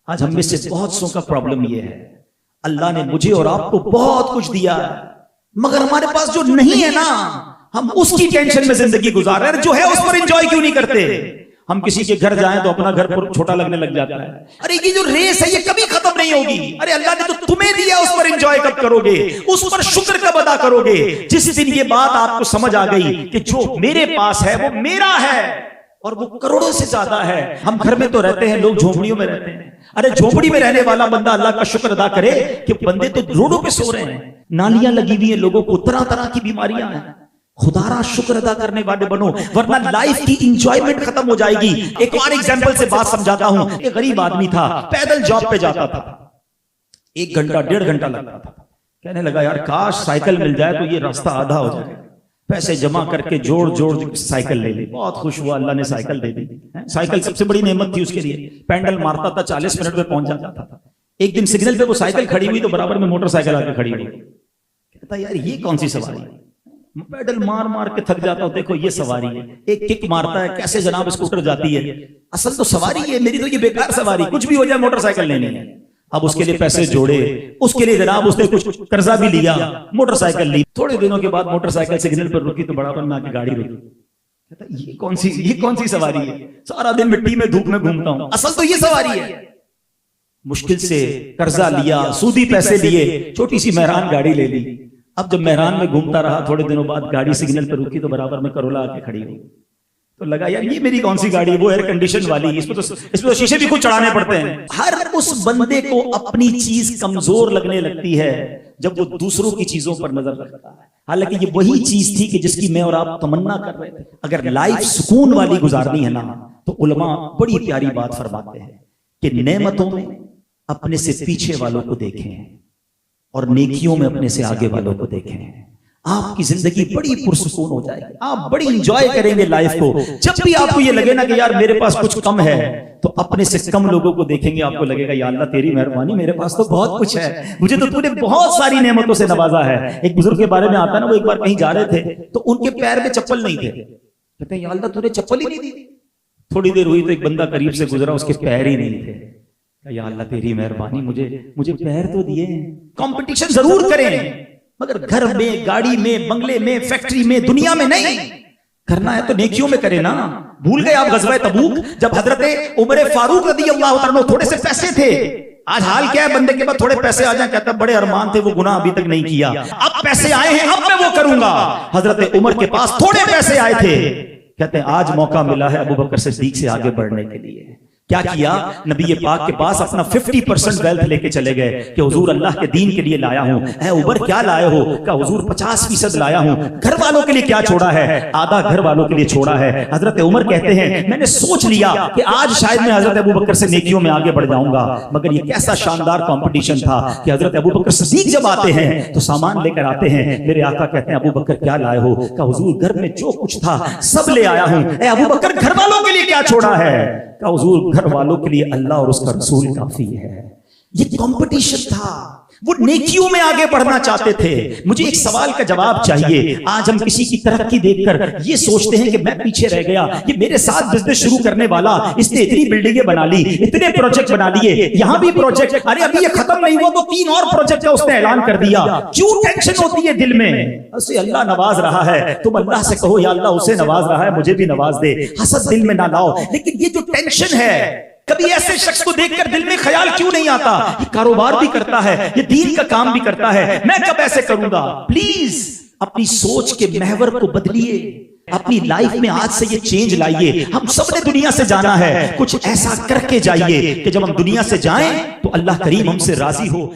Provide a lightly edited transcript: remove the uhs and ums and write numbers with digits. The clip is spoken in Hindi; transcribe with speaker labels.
Speaker 1: आज हम में से बहुत सौ का प्रॉब्लम ये है, अल्लाह ने मुझे और आपको बहुत कुछ दिया है, मगर हमारे पास जो नहीं है ना, हम उसकी टेंशन में जिंदगी गुजार रहे हैं। जो है उस पर एंजॉय क्यों नहीं करते? हम किसी के घर जाएं तो अपना घर छोटा लगने लग जाता है। अरे ये जो रेस है ये कभी खत्म नहीं होगी। अरे अल्लाह ने तो तुम्हें दिया, उस पर एंजॉय कब करोगे? उस पर शुक्र कब अदा करोगे? जिस दिन ये बात आपको समझ आ गई कि जो मेरे पास है वो मेरा है और वो करोड़ों से ज्यादा है। हम घर में तो रहते हैं, लोग झोपड़ियों में रहते हैं। अरे झोपड़ी में रहने वाला बंदा अल्लाह का शुक्र अदा करे कि बंदे तो रोडों पे सो रहे हैं, नालियां लगी हुई है, लोगों को तरह तरह की बीमारियां हैं। खुदारा शुक्र अदा करने वाले बनो, वरना लाइफ की इंजॉयमेंट खत्म हो जाएगी। एक और एग्जांपल से बात समझाता हूं। एक गरीब आदमी था, पैदल जॉब पे जाता था, 1 घंटा 1.5 घंटा लगता था। कहने लगा यार काश साइकिल मिल जाए तो ये रास्ता आधा हो जाए। पैसे जमा करके जोड़ जोड़ साइकिल ले ली, बहुत खुश हुआ, अल्लाह ने साइकिल दे दी। साइकिल सबसे बड़ी नेमत थी उसके लिए। पैडल मारता था, 40 मिनट में पहुंच जाता था। एक दिन सिग्नल पे वो साइकिल खड़ी हुई तो बराबर में मोटरसाइकिल आके खड़ी हुई। कहता यार ये कौन सी सवारी है, पैडल मार मार के थक जाता हूं, देखो ये सवारी है। एक किक मारता है, कैसे जनाब स्कूटर जाती है। असल तो सवारी है मेरी, तो ये बेकार सवारी, कुछ भी हो जाए मोटरसाइकिल लेनी है। अब उसके लिए पैसे जोड़े, उसके लिए जनाब उसने कुछ कर्जा भी लिया, मोटरसाइकिल ली। थोड़े दिनों के बाद मोटरसाइकिल सिग्नल पर रुकी तो बराबर में आके गाड़ी रुकी। कहता ये कौन सी सवारी है, सारा दिन मिट्टी में धूप में घूमता हूं, असल तो ये सवारी है। मुश्किल से कर्जा लिया, सूदी पैसे लिए, छोटी सी मेहरान गाड़ी ले ली। अब जब मेहरान में घूमता रहा, थोड़े दिनों बाद गाड़ी सिग्नल पर रुकी तो बराबर में करोला आके खड़ी हुई। तो लगा यार ये मेरी कौन सी गाड़ी है, वो एयर कंडीशन वाली, इसमें तो शीशे भी खुद चढ़ाने पड़ते हैं। हर उस बंदे को अपनी चीज कमजोर लगने लगती है जब वो दूसरों की चीजों पर नजर रखता है। हालांकि ये वही चीज थी कि जिसकी मैं और आप तमन्ना कर रहे थे। अगर लाइफ सुकून वाली गुजारनी है ना, तो उलमा बड़ी प्यारी बात फरमाते हैं कि नेमतों में अपने से पीछे वालों को देखें और नेकियों में अपने से आगे वालों को देखें। आपकी जिंदगी बड़ी पुरसुकून हो जाएगी, आप बड़ी एंजॉय करेंगे लाइफ को। जब भी आपको ये लगे ना कि यार मेरे पास कुछ कम है, तो अपने से कम लोगों को देखेंगे, आपको लगेगा या अल्लाह तेरी मेहरबानी, मेरे पास तो बहुत कुछ है, मुझे तो तूने बहुत सारी नेमतों से नवाजा है। एक बुजुर्ग के बारे में आता है ना, वो एक बार कहीं जा रहे थे तो उनके पैर में चप्पल नहीं थे। कहते हैं या अल्लाह तूने चप्पल ही नहीं दी। थोड़ी देर हुई तो एक बंदा करीब से गुजरा, उसके पैर ही नहीं थे। या अल्लाह तेरी मेहरबानी, मुझे पैर तो दिए। कंपटीशन जरूर करें, मगर घर में, गाड़ी में, बंगले में, फैक्ट्री में, दुनिया में नहीं। करना है तो नेकियों में करे ना। भूल गए आप गज़वा तबूक, जब हजरत उमर फारूक रज़ियल्लाहु अन्हु थोड़े से पैसे थे। आज हाल क्या है, बंदे के पास थोड़े पैसे आ जाए, कहता बड़े अरमान थे, वो गुनाह अभी तक नहीं किया, अब पैसे आए हैं, अब मैं वो करूंगा। हजरत उमर के पास थोड़े पैसे आए थे, कहते हैं आज मौका मिला है अबू बकर सिद्दीक से आगे बढ़ने के लिए। क्या किया, नबी पाक के पास अपना 50% वेल्थ लेके चले गए कि हुजूर अल्लाह के दीन के लिए लाया हूं। ऐ उमर क्या लाए हो? का हुजूर 50% लाया हूं। घर वालों के लिए क्या छोड़ा है? आधा घर वालों के लिए छोड़ा है। हजरत उमर कहते हैं मैंने सोच लिया कि आज शायद मैं हजरत अबू बकर से नेकियों में आगे बढ़ जाऊंगा। मगर ये कैसा शानदार कंपटीशन था कि हजरत अबू बकर सिद्दीक जब आते हैं तो सामान लेकर आते हैं। मेरे आका कहते हैं अबू बकर क्या लाए हो? का हुजूर घर में जो कुछ था सब ले आया हूं। ऐ अबू बकर घर वालों के लिए क्या छोड़ा है? का हुजूर घर वालों के लिए अल्लाह और उसका रसूल काफी है। ये कंपटीशन था, वो नेकियों में आगे बढ़ना चाहते थे। मुझे एक सवाल का जवाब चाहिए। आज हम किसी की तरक्की देखकर ये सोचते हैं कि मैं पीछे रह गया, ये मेरे साथ बिजनेस शुरू करने वाला, इसने इतनी बिल्डिंगें बना ली, इतने प्रोजेक्ट बना लिए, यहां भी प्रोजेक्ट, अरे अभी ये खत्म नहीं हुआ तो 3 और प्रोजेक्ट का उसने ऐलान कर दिया। क्यों टेंशन होती है दिल में? उसे अल्लाह नवाज रहा है, तुम अल्लाह से कहो या अल्लाह उसे नवाज रहा है, मुझे भी नवाज दे। हसद दिल में ना लाओ। लेकिन ये जो टेंशन है, कभी ऐसे शख्स को देखकर दिल में ख्याल क्यों नहीं आता, ये कारोबार भी करता है, ये दीन का काम भी करता है, मैं कब ऐसे करूंगा? प्लीज अपनी सोच के महवर को बदलिए, अपनी लाइफ में आज से ये चेंज लाइए। हम सब ने दुनिया से जाना है, कुछ ऐसा करके जाइए कि जब हम दुनिया से जाएं तो अल्लाह करीम हमसे राजी हो।